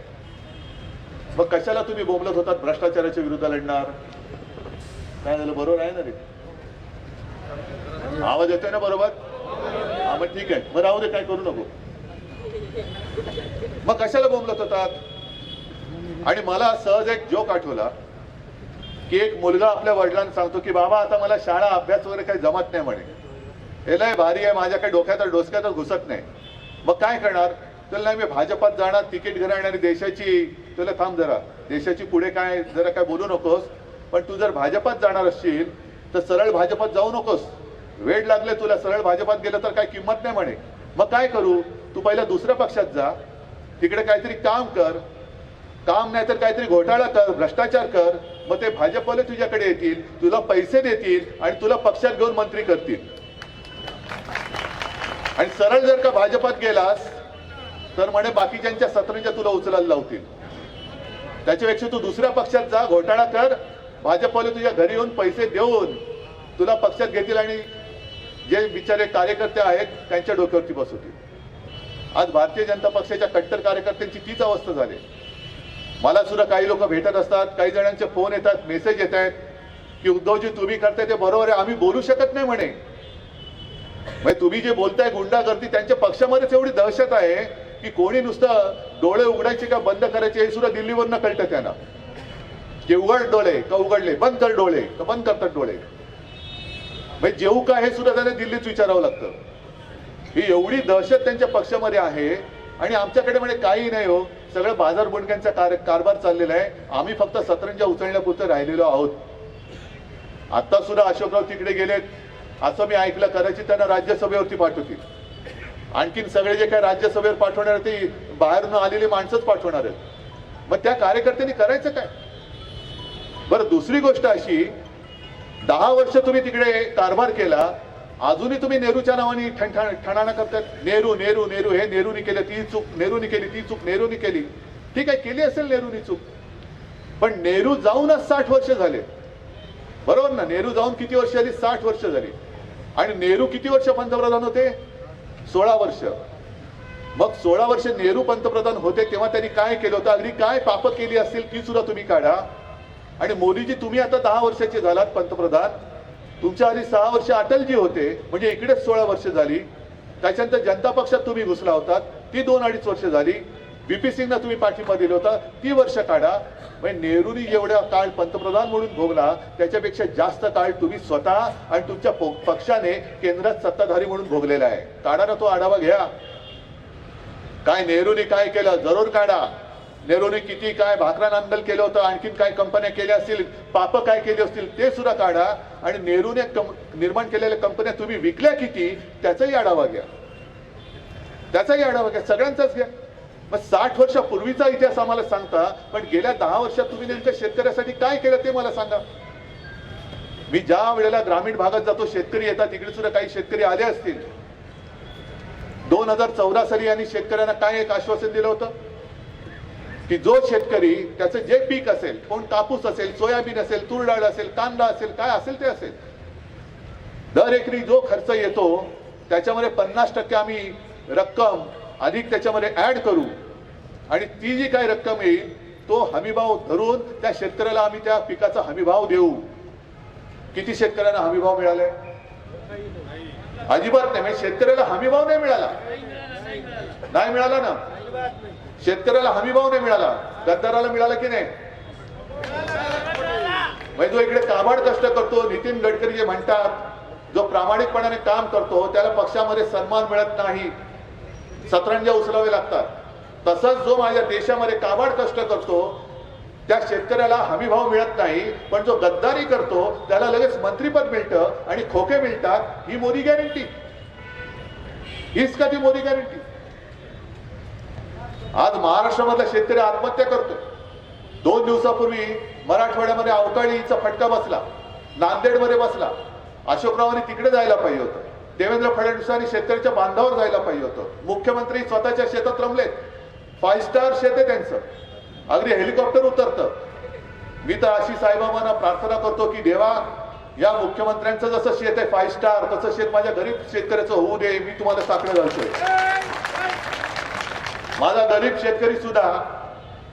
मग कशाला तुम्ही बोंबलत होतात भ्रष्टाचाराच्या विरुद्ध लढणार? काय झालं? बरोबर आहे ना रे? आवाज येतोय ना बरोबर? हा मग ठीक आहे, मग राहू दे, काय करू नको. मग कशाला बोंबलत होतात? आणि मला सहज एक जोक आठवला की एक मुलगा आपल्या वडिलांना सांगतो की बाबा आता मला शाळा, अभ्यास वगैरे काही जमत नाही म्हणे, हे लय भारी आहे, माझ्या काही डोक्यातच घुसत नाही. मग काय करणार? तर नाही, मी भाजपात जाणार, तिकीट घेणार आणि देशाची, तुला थांब जरा, देशाची पुढे काय जरा काय बोलू नकोस, पण तू जर भाजपात जाणार असशील तर सरळ भाजपात जाऊ नकोस, वेळ लागले तुला, सरळ भाजपात गेलं तर काय किंमत नाही म्हणे. मग काय करू? तू पहिला दुसऱ्या पक्षात जा, तिकडे काहीतरी काम कर, काम नाही तर काहीतरी घोटाळा कर, भ्रष्टाचार कर, मग ते भाजपवाले तुझ्याकडे येतील, तुला पैसे देतील आणि तुला पक्षात घेऊन मंत्री करतील. आणि सरळ जर का भाजपात गेलास तर म्हणे बाकीच्यांच्या सतरंजा तुला उचलायला लावतील. त्याच्यापेक्षा तू दुसऱ्या पक्षात जा, घोटाळा कर, भाजपवाले तुझ्या घरी येऊन पैसे देऊन तुला पक्षात घेतील आणि जे बिचारे कार्यकर्ते आहेत त्यांच्या डोक्यावरती बसवतील. आज भारतीय जनता पक्षाच्या कट्टर कार्यकर्त्यांची तीच अवस्था झाली. मला सुद्धा काही लोक भेटत असतात, काही जणांचे फोन येतात, मेसेज येत आहेत की उद्धवजी तुम्ही करताय ते बरोबर आहे, आम्ही बोलू शकत नाही म्हणे. म्हणजे तुम्ही जे बोलताय गुंडागर्दी, त्यांच्या पक्षामध्येच एवढी दहशत आहे की कोणी नुसतं डोळे उघडायचे का बंद करायचे हे सुद्धा दिल्लीवरनं कळतं त्यांना, की उघड डोळे का उघडले, बंद कर डोळे का बंद करतात डोळे. म्हणजे जेवू का हे सुद्धा त्यांना दिल्लीत विचारावं लागतं. ही एवढी दहशत त्यांच्या पक्षामध्ये आहे. आणि आमच्याकडे म्हणजे काही नाही हो, सगळं बाजार बुणक्यांचा कारभार चाललेला आहे. आम्ही फक्त सतरंजा उचलण्यापुरतं राहिलेलो आहोत. आता सुद्धा अशोकराव तिकडे गेलेत असं मी ऐकलं, कदाचित त्यांना राज्यसभेवरती पाठवतील. आणखीन सगळे जे काय राज्यसभेवर पाठवणार ते बाहेरून आलेली माणसंच पाठवणार आहेत. मग त्या कार्यकर्त्यांनी करायचं काय? बरं, दुसरी गोष्ट अशी, 10 वर्ष तुम्ही तिकडे कारभार केला, अजूनही तुम्ही नेहरूच्या नावाने ठणाणा करतात. नेहरू नेहरू नेहरू, हे नेहरूनी केलं, ती चूक नेहरूनी केली, ती चूक नेहरूनी केली. ठीक आहे, केली असेल नेहरूनी चूक, पण नेहरू जाऊनच 60 वर्ष झाले, बरोबर ना? नेहरू जाऊन किती वर्ष झाली? 60 वर्ष झाली. आणि नेहरू किती वर्ष पंतप्रधान होते? 16 वर्ष. मग 16 वर्ष नेहरू पंतप्रधान होते तेव्हा त्यांनी काय केलं होतं, अगदी काय पाप केली असतील ती सुद्धा तुम्ही काढा. आणि मोदीजी तुम्ही आता 10 वर्षाचे झालात पंतप्रधान, तुमच्या आधी 6 वर्ष अटलजी होते, म्हणजे इकडेच 16 वर्ष झाली. त्याच्यानंतर जनता पक्षात तुम्ही घुसला होतात, ती 2-2.5 वर्ष झाली. VP सिंगना तुम्ही पाठिंबा दिला होता, ती वर्ष काढा. म्हणजे नेहरूनी जेवढा काळ पंतप्रधान म्हणून भोगला त्याच्यापेक्षा जास्त काळ तुम्ही स्वतः आणि तुमच्या पक्षाने केंद्रात सत्ताधारी म्हणून भोगलेला आहे. काढा ना तो आढावा घ्या. काय नेहरूनी काय केलं जरूर काढा. नेहरूने किती काय भाकरा नांदल केलं होतं, आणखीन काय कंपन्या केल्या असतील, पाप काय केली असतील ते सुद्धा काढा. आणि नेहरूने निर्माण केलेल्या कंपन्या तुम्ही विकल्या किती त्याचाही आढावा घ्या, त्याचाही आढावा घ्या, सगळ्यांचाच घ्या. मग 60 वर्षापूर्वीचा इतिहास आम्हाला सांगता, पण गेल्या 10 वर्षात तुम्ही नेमकं शेतकऱ्यासाठी काय केलं ते मला सांगा. मी ज्या वेळेला ग्रामीण भागात जातो, शेतकरी येतात, तिकडे सुद्धा काही शेतकरी आले असतील. 2014 साली यांनी शेतकऱ्यांना काय एक आश्वासन दिलं होतं की जो शेतकरी त्याचं जे पीक असेल, कोण कापूस असेल, सोयाबीन असेल, तूर डाळ असेल, कांदा असेल, काय असेल ते असेल, दर एकरी जो खर्च येतो त्याच्यामध्ये 50% आम्ही रक्कम अधिक त्याच्यामध्ये ऍड करू आणि ती जी काही रक्कम येईल तो हमीभाव धरून त्या शेतकऱ्याला आम्ही त्या पिकाचा हमीभाव देऊ. किती शेतकऱ्यांना हमीभाव मिळाले? अजिबात नाही. म्हणजे शेतकऱ्याला हमीभाव नाही मिळाला, नाही मिळाला ना. शेतकऱ्याला हमीभाव नाही मिळाला, गद्दाराला मिळाला की नाही? म्हणजे जो इकडे काबाड कष्ट करतो, नितीन गडकरी जे म्हणतात, जो प्रामाणिकपणाने काम करतो त्याला पक्षामध्ये सन्मान मिळत नाही, सतरंजा उचलावे लागतात. तसंच जो माझ्या देशामध्ये काबाड कष्ट करतो त्या शेतकऱ्याला हमीभाव मिळत नाही, पण जो गद्दारी करतो त्याला लगेच मंत्रीपद मिळतं आणि खोके मिळतात. ही मोदी गॅरंटी? हीच का ती मोदी गॅरंटी? आज महाराष्ट्रामधला शेतकरी आत्महत्या करतोय. 2 दिवसापूर्वी मराठवाड्यामध्ये अवकाळीचा फटका बसला, नांदेडमध्ये बसला. अशोकरावांनी तिकडे जायला पाहिजे होतं, देवेंद्र फडणवीसांनी शेतकऱ्याच्या बांधावर जायला पाहिजे होतं. मुख्यमंत्री स्वतःच्या शेतात रमलेत, 5 स्टार शेत आहे त्यांचं, अगदी हेलिकॉप्टर उतरतं. मी तर अशी साईबाबांना प्रार्थना करतो की देवा, या मुख्यमंत्र्यांचं जसं शेत आहे 5 स्टार, तसं शेत माझ्या गरीब शेतकऱ्याचं होऊ दे. मी तुम्हाला साकडं घालतोय. माझा गरीब शेतकरी सुद्धा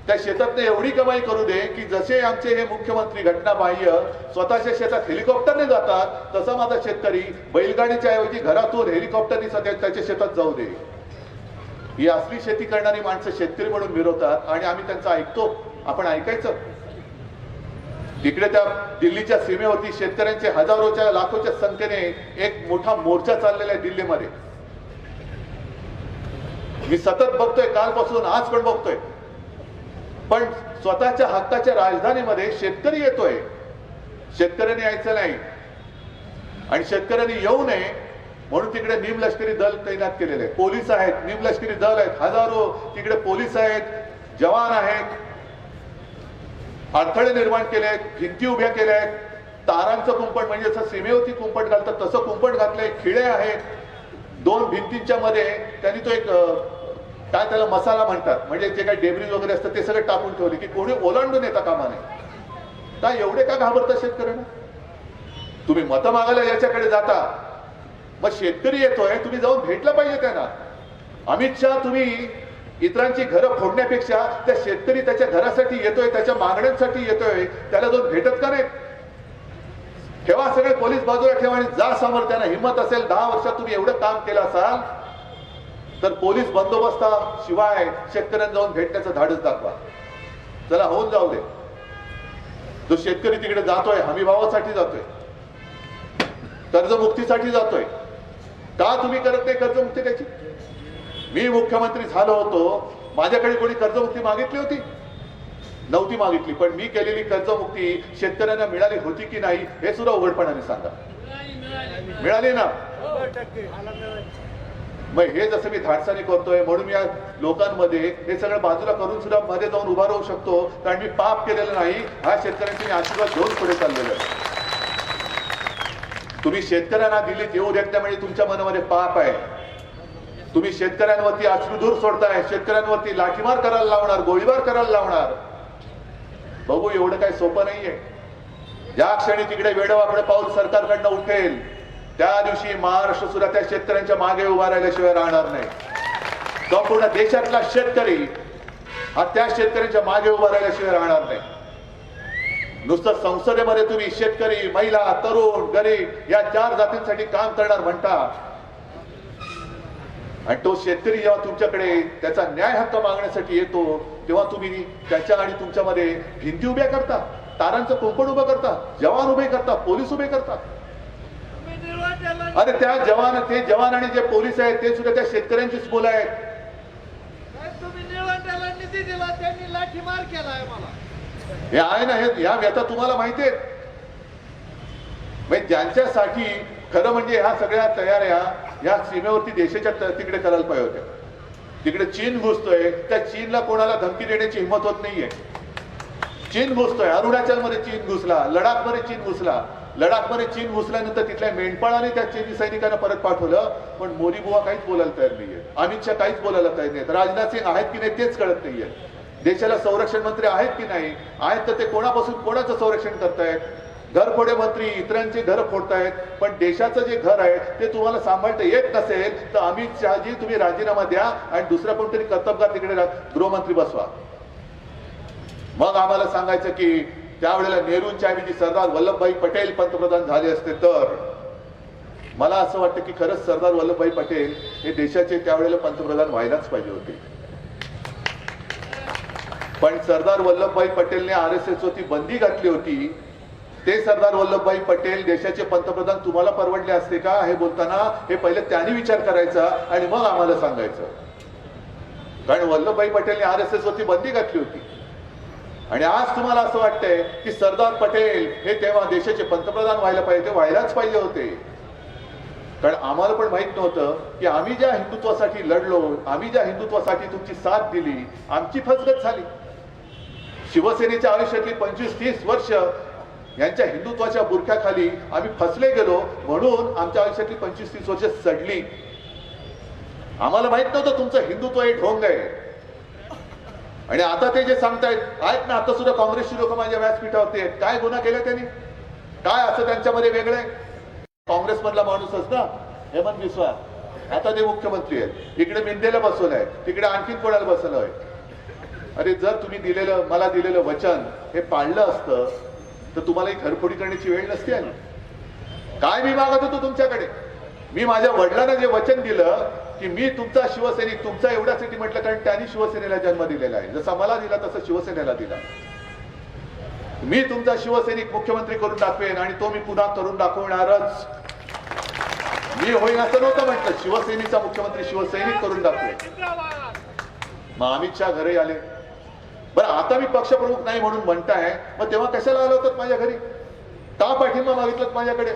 त्या शेतातनं एवढी कमाई करू दे की जसे आमचे हे मुख्यमंत्री घटनाबाह्य स्वतःच्या शेतात हेलिकॉप्टरने जातात, तसा माझा शेतकरी बैलगाडीच्या ऐवजी घरातून हेलिकॉप्टरने त्याच्या शेतात जाऊ दे. ही असली शेती करणारी माणसं शेतकरी म्हणून विरोधात आणि आम्ही त्यांचं ऐकतो. आपण ऐकायचं? तिकडे त्या दिल्लीच्या सीमेवरती शेतकऱ्यांचे हजारोच्या लाखोच्या संख्येने एक मोठा मोर्चा चाललेला आहे दिल्लीमध्ये. मी सतत बघतोय, कालपासून आज पण बघतोय. पण स्वतःच्या हक्काच्या राजधानीमध्ये शेतकरी येतोय. शेतकऱ्यांनी यायचं नाही आणि शेतकऱ्यांनी येऊ नये म्हणून तिकडे निमलष्करी दल तैनात केलेले आहे. पोलीस आहेत, निमलष्करी दल आहेत, हजारो तिकडे पोलीस आहेत, जवान आहेत. अडथळे निर्माण केले आहेत, भिंती उभ्या केल्या आहेत, तारांचं कुंपण म्हणजे जसं सीमेवरती कुंपण घालतात तसं कुंपण घातलंय, खिळे आहेत. 2 भिंतींच्या मध्ये त्यांनी तो एक काय त्याला मसाला म्हणतात, म्हणजे जे काही डेब्रिज वगैरे असतं ते सगळं टाकून ठेवले की कोणी ओलांडून येता कामा नये. का एवढे का घाबरता शेतकऱ्यांना? तुम्ही मतं मागायला याच्याकडे जाता, मग शेतकरी येतोय, तुम्ही जाऊन भेटलं पाहिजे त्यांना. अमित शहा तुम्ही इतरांची घरं फोडण्यापेक्षा त्या शेतकरी त्याच्या घरासाठी येतोय, त्याच्या मागण्यांसाठी येतोय, त्याला जाऊन भेटत का नाही? ठेवा सगळे पोलीस बाजूला ठेवा आणि जा सामर्थ्यानं. हिंमत असेल 10 वर्षात तुम्ही एवढं काम केलं असाल तर पोलीस बंदोबस्ताशिवाय शेतकऱ्यांना जाऊन भेटण्याचं धाडस दाखवा. चला होऊन जाऊ दे. जो शेतकरी तिकडे जातोय हमीभावासाठी जातोय, कर्जमुक्तीसाठी जातोय. का तुम्ही करत नाही कर्जमुक्ती त्याची? मी मुख्यमंत्री झालो होतो, माझ्याकडे कोणी कर्जमुक्ती मागितली होती? नव्हती मागितली. पण मी केलेली कर्जमुक्ती शेतकऱ्यांना मिळाली होती की नाही हे सुद्धा उघडपणाने सांगा. मिळाली ना? मग हे जसं मी धाडसाने करतोय म्हणून मी या लोकांमध्ये हे सगळं बाजूला करून सुद्धा मध्ये जाऊन उभा राहू शकतो, कारण मी पाप केलेलं नाही. हा शेतकऱ्यांची मी आशीर्वाद घेऊन पुढे चाललेलो आहे. तुम्ही शेतकऱ्यांना दिल्लीत येऊ देत नाही म्हणजे तुमच्या मनामध्ये पाप आहे. तुम्ही शेतकऱ्यांवरती अश्रुधूर सोडताय, शेतकऱ्यांवरती लाठीमार करायला लावणार, गोळीबार करायला लावणार. बघू, एवढं काही सोपं नाहीये. ज्या क्षणी तिकडे वेडवाकडे पाऊल सरकारकडनं उठेल त्या दिवशी महाराष्ट्र सुद्धा त्या शेतकऱ्यांच्या मागे उभा राहिल्याशिवाय राहणार नाही. संपूर्ण देशातला शेतकरी हा त्या शेतकऱ्यांच्या मागे उभा राहिल्याशिवाय राहणार नाही. नुसतं संसदेमध्ये तुम्ही शेतकरी, महिला, तरुण, गरीब या 4 जातींसाठी काम करणार म्हणता आणि तो शेतकरी जेव्हा तुमच्याकडे त्याचा न्याय हक्क मागण्यासाठी येतो तेव्हा तुम्ही त्याच्या आणि तुमच्यामध्ये भिंती उभ्या करता, तारांचं कुंपण उभं करता, जवान उभे करता, पोलीस उभे करता. अरे ते जवान आणि जे पोलीस आहेत ते सुद्धा त्या शेतकऱ्यांचीच मुलं आहेत. निधी दिला, त्यांनी लाठीमार केलाय मला. हे आहे ना, हे या व्यथा तुम्हाला माहिती आहेत. ज्यांच्यासाठी खरं म्हणजे ह्या सगळ्या तयाऱ्या या सीमेवरती देशाच्या तिकडे करायला पाहिजे होत्या. तिकडे चीन घुसतोय, त्या चीनला कोणाला धमकी देण्याची हिंमत होत नाहीये. चीन घुसतोय, अरुणाचल मध्ये चीन घुसला, लडाख मध्ये चीन घुसला. लडाखमध्ये चीन घुसल्यानंतर तिथल्या मेंढपाळाने त्या चीनी सैनिकांना परत पाठवलं, पण मोदी बुवा काहीच बोलायला तयार नाहीये, अमित शहा काहीच बोलायला तयार नाहीत, राजनाथ सिंग आहेत की नाही तेच कळत नाहीये, देशाला संरक्षण मंत्री आहेत की नाही, आहेत तर ते कोणापासून कोणाचं संरक्षण करतायत, घरफोडे मंत्री इतरांची घर फोडतायत, पण देशाचं जे घर आहे ते तुम्हाला सांभाळता येत नसेल तर अमित शहाजी तुम्ही राजीनामा द्या आणि दुसरा कोणतरी कर्तबगार तिकडे गृहमंत्री बसवा. मग आम्हाला सांगायचं की त्यावेळेला नेहरूंच्या ऐवजी सरदार वल्लभभाई पटेल पंतप्रधान झाले असते तर. मला असं वाटतं की खरंच सरदार वल्लभभाई पटेल हे देशाचे त्यावेळेला पंतप्रधान व्हायलाच पाहिजे होते, पण सरदार वल्लभभाई पटेलने RSS वरती बंदी घातली होती. ते सरदार वल्लभभाई पटेल देशाचे पंतप्रधान तुम्हाला परवडले असते का हे बोलताना हे पहिले त्यांनी विचार करायचा आणि मग आम्हाला सांगायचं. कारण वल्लभभाई पटेलने RSS वरती बंदी घातली होती आणि आज तुम्हाला असं वाटतंय की सरदार पटेल हे तेव्हा देशाचे पंतप्रधान व्हायला पाहिजे, ते व्हायलाच पाहिजे होते. कारण आम्हाला पण माहित नव्हतं की आम्ही ज्या हिंदुत्वासाठी लढलो, आम्ही ज्या हिंदुत्वासाठी तुमची साथ दिली, आमची फसगत झाली. शिवसेनेच्या आयुष्यातली 25-30 वर्ष यांच्या हिंदुत्वाच्या बुरख्याखाली आम्ही फसले गेलो, म्हणून आमच्या आयुष्यातली 25-30 वर्ष सडली. आम्हाला माहित नव्हतं तुमचं हिंदुत्व हे ढोंग आहे. आणि आता ते जे सांगतायत आहेत ना, आता सुद्धा काँग्रेसची लोक माझ्या व्यासपीठावरती आहेत. काय गुन्हा केला त्यांनी, काय असं त्यांच्यामध्ये वेगळे? काँग्रेस मधला माणूसच ना हेमंत बिस्वा, आता ते मुख्यमंत्री आहेत, इकडे मिंदेला बसवलंय, तिकडे आणखीन कोणाला बसवलंय. अरे जर तुम्ही मला दिलेलं वचन हे पाळलं असतं तर तुम्हाला ही घरफोडी करण्याची वेळ नसती आली. काय मी मागत होतो तुमच्याकडे? मी माझ्या वडिलांना जे वचन दिलं की मी तुमचा शिवसैनिक, तुमचा एवढ्यासाठी म्हटलं कारण त्यांनी शिवसेनेला जन्म दिलेला आहे, जसा मला दिला तसं शिवसेनेला दिला. मी तुमचा शिवसैनिक मुख्यमंत्री करून दाखवेन आणि तो मी पुन्हा करून दाखवणारच. मी होईन असं नव्हतं म्हटलं, शिवसेनेचा मुख्यमंत्री शिवसैनिक करून दाखवेन. मग अमित शहा घरी आले. बरं आता मी पक्षप्रमुख नाही म्हणून म्हणताय, मग तेव्हा कशाला आलं होतं माझ्या घरी? का पाठिंबा मागितलं माझ्याकडे?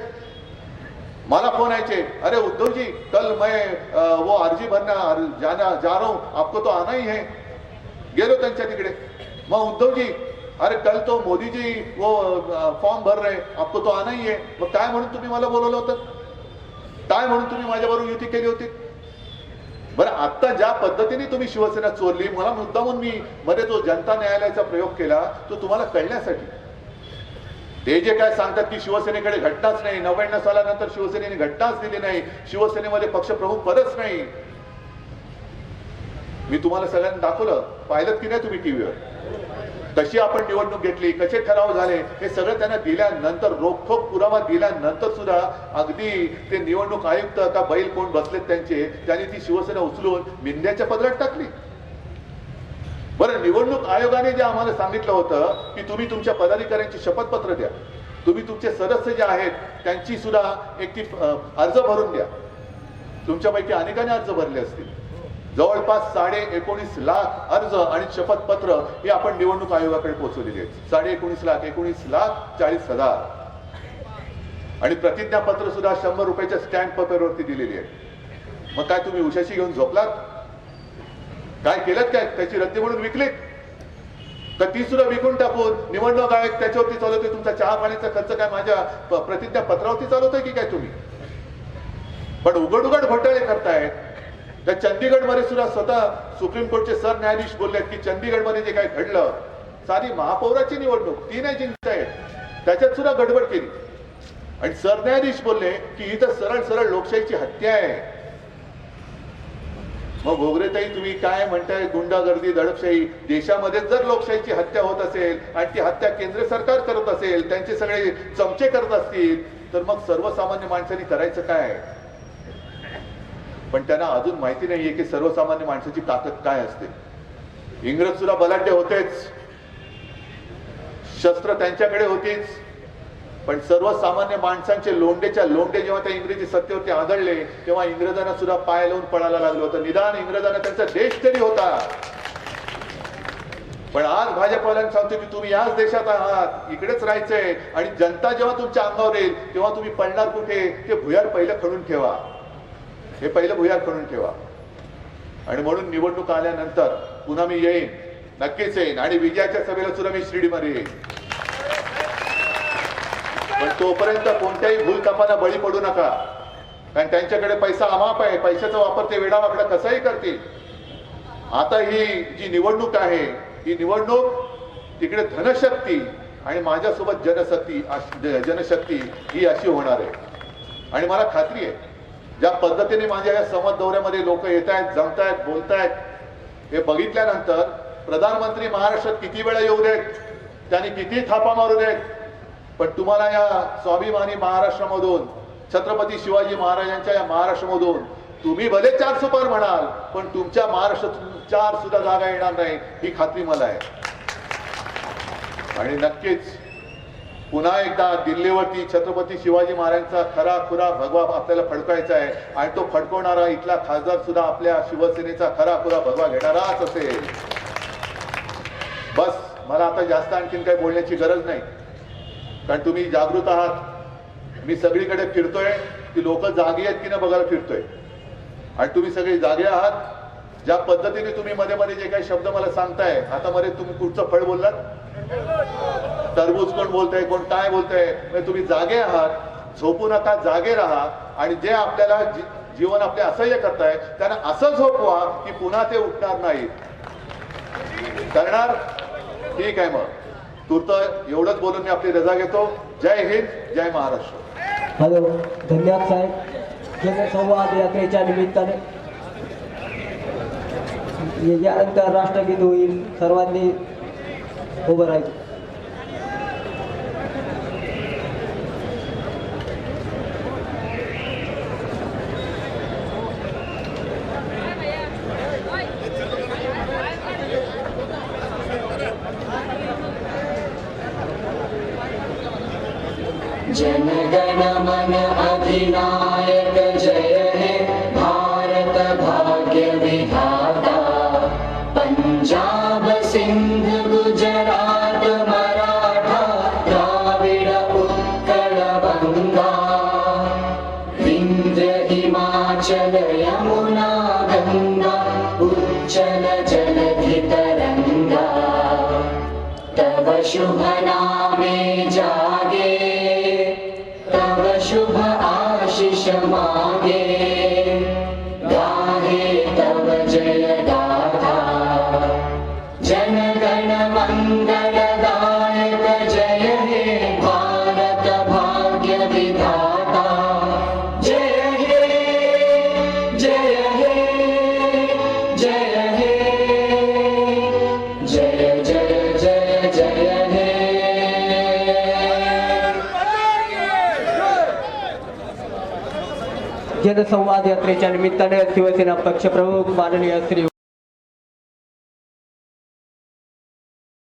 मला फोन यायचे, अरे उद्धव जी कल मैं वो अर्जी भरना जा रहा हूं, आपको तो आना ही है. गेलो त्यांच्या तिकडे. मग उद्धव जी अरे कल तो मोदी जी वो फॉर्म भर रहे, आपको तो आना ही है. मग काय म्हणून तुम्ही मला बोलवलं होतं? काय म्हणून तुम्ही माझ्याबरोबर युती केली होती? बरं आता ज्या पद्धतीने तुम्ही शिवसेना चोरली, मला मुद्दामून मी मध्ये जो जनता न्यायालयाचा प्रयोग केला तो तुम्हाला कळण्यासाठी. ते जे काय सांगतात की शिवसेनेकडे घटनाच नाही, 99 सालानंतर शिवसेनेने घटनाच दिली नाही, शिवसेनेमध्ये पक्षप्रमुख पदच नाही. मी तुम्हाला सगळ्यांना दाखवलं, पाहिलं की नाही तुम्ही टीव्हीवर, कशी आपण निवडणूक घेतली, कसे ठराव झाले, हे सगळं त्यांना दिल्यानंतर, रोखोक पुरावा दिल्यानंतर सुद्धा अगदी ते निवडणूक आयुक्त का बैल कोण बसलेत त्यांचे, त्यांनी ती शिवसेना उचलून मिंद्याच्या पदरात टाकली. बरं निवडणूक आयोगाने जे आम्हाला सांगितलं होतं की तुम्ही तुमच्या पदाधिकाऱ्यांची शपथपत्र द्या, तुम्ही तुमचे सदस्य जे आहेत त्यांची सुद्धा एक ती अर्ज भरून द्या. तुमच्यापैकी अनेकांनी अर्ज भरले असतील. जवळपास 19.5 लाख अर्ज आणि शपथपत्र हे आपण निवडणूक आयोगाकडे पोहोचवलेली आहेत. 19.5 लाख, 19,40,000 आणि प्रतिज्ञापत्र सुद्धा 100 रुपयाच्या स्टॅम्प पेपरवरती दिलेली आहे. मग काय तुम्ही उशाशी घेऊन झोपलात? काय केलं? काय त्याची रद्दी म्हणून विकलीत तर ती सुद्धा विकून टाकून निवडणूक आयोग त्याच्यावरती चालवतोय. तुमचा चहा पाण्याचा खर्च काय माझ्या प्रतिज्ञापत्रावरती चालवतोय की काय तुम्ही? पण उघड उघड घोटाळे करतायत. त्या चंदीगडमध्ये सुद्धा स्वतः सुप्रीम कोर्टचे सरन्यायाधीश बोललेत की चंदीगडमध्ये जे काय घडलं, साधी महापौराची निवडणूक ती नाही जिंकतायत, त्याच्यात सुद्धा गडबड केली. आणि सरन्यायाधीश बोलले की इथं सरळ सरळ लोकशाहीची हत्या आहे. मग घोगरेताई तुम्ही काय म्हणताय? गुंडागर्दी, दडपशाही. देशामध्ये जर लोकशाहीची हत्या होत असेल आणि ती हत्या केंद्र सरकार करत असेल, त्यांचे सगळे चमचे करत असतील, तर मग सर्वसामान्य माणसांनी करायचं काय? पण त्यांना अजून माहिती नाहीये की सर्वसामान्य माणसाची ताकद काय असते. इंग्रज सुद्धा बलाढ्य होतेच, शस्त्र त्यांच्याकडे होतीच, पण सर्वसामान्य माणसांचे लोंढेच्या लोंढे जेव्हा त्या इंग्रजी सत्तेवरती आदळले तेव्हा इंग्रजांना सुद्धा पाय लावून पळायला लागलं होतं. निदान इंग्रजांना त्यांचा देश तरी होता. पण आज भाजपवाल्यांना सांगतो की तुम्ही याच देशात आहात, इकडेच राहायचंय आणि जनता जेव्हा तुमच्या अंगावर येईल तेव्हा तुम्ही पडणार कुठे ते भुयार पहिलं खणून ठेवा. हे पहिलं भुयार खणून ठेवा. आणि म्हणून निवडणूक आल्यानंतर पुन्हा मी येईन, नक्कीच येईन आणि विजयाच्या सभेला सुद्धा मी शिर्डीमध्ये येईन. पण तोपर्यंत कोणत्याही भूलथापाला बळी पडू नका, कारण त्यांच्याकडे पैसा अमाप आहे. पैशाचा वापर ते वेडावाकडा कसाही करतील. आता ही जी निवडणूक आहे, ही निवडणूक तिकडे धनशक्ती आणि माझ्यासोबत जनशक्ती ही अशी होणार आहे. आणि मला खात्री आहे, ज्या पद्धतीने माझ्या या संवाद दौऱ्यामध्ये लोक येत आहेत, जमतायत, बोलतायत, हे बघितल्यानंतर प्रधानमंत्री महाराष्ट्रात किती वेळा येऊ देत, त्यांनी किती थापा मारू देत, पण तुम्हाला या स्वाभिमानी महाराष्ट्रामधून, छत्रपती शिवाजी महाराजांच्या या महाराष्ट्रामधून तुम्ही भले 4 सुपार म्हणाल, पण तुमच्या महाराष्ट्रातून 4 सुद्धा जागा येणार नाही, ही खात्री मला आहे. आणि नक्कीच पुन्हा एकदा दिल्लीवरती छत्रपती शिवाजी महाराजांचा खरा खुरा भगवा आपल्याला फडकायचा आहे. आणि तो फडकवणारा इथला खासदार सुद्धा आपल्या शिवसेनेचा खरा खुरा भगवा घेणाराच असेल. बस, मला आता जास्त आणखीन काही बोलण्याची गरज नाही, कारण तुम्ही जागृत आहात. मी सगळीकडे फिरतोय, की लोक जागी आहेत की न बघायला फिरतोय, आणि तुम्ही सगळे जागे आहात. ज्या पद्धतीने तुम्ही मध्ये मध्ये जे काही शब्द मला सांगताय, आता मध्ये तुम्ही कुठचं फळ बोललात, टरबूज कोण बोलतंय, कोण काय बोलतंय, म्हणजे तुम्ही जागे आहात. झोपू नका, जागे राहा. आणि जे आपल्याला जीवन आपले असह्य करताय त्यांना असं झोपवा की पुन्हा ते उठणार नाहीत. करणार? ठीक आहे. मग तूर्त एवढंच बोलून मी आपली रजा घेतो. जय हिंद, जय महाराष्ट्र. हॅलो, धन्यवाद साहेब. जनसंवाद यात्रेच्या निमित्ताने यानंतर राष्ट्रगीत होईल. सर्वांनी उभं राहायचं. जनगण मन अधिनायक जय हे भारत भाग्य विधाता. पंजाब सिंध गुजरात मराठा द्राविड उत्कल गंगा. विंध्य हिमाचल यमुना गंगा उच्चल जलधि तरंगा. तव शुभ नामे जागे, तव शुभ आशीष मागे. गाहे तव जय गाथा, जनगण मंगलदायक जय हे भारत भाग्य विधाता. जय हे, जय हे, जय हे, जय जय जय जय हे. जनसंवाद यात्रेच्या निमित्ताने शिवसेना पक्षप्रमुख माननीय श्री